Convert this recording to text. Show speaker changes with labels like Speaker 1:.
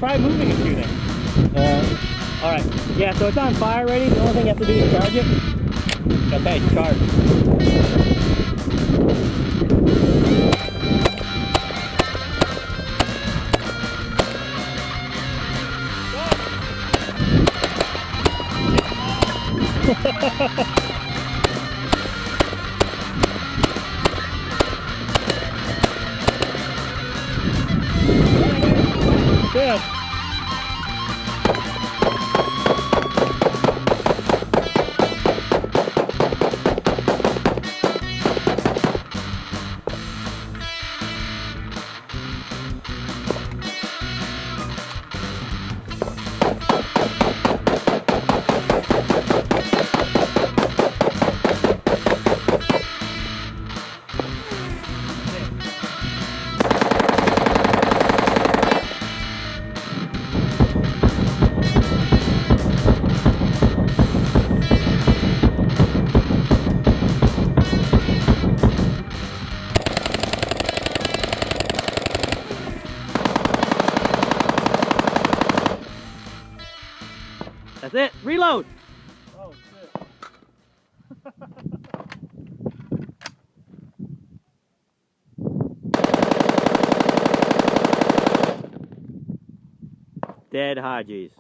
Speaker 1: try moving and shooting. Alright, yeah, so it's on fire ready. The only thing you have to do is charge it. Okay, charge. Good. That's it. Reload.
Speaker 2: Oh shit.
Speaker 1: Dead Hodges.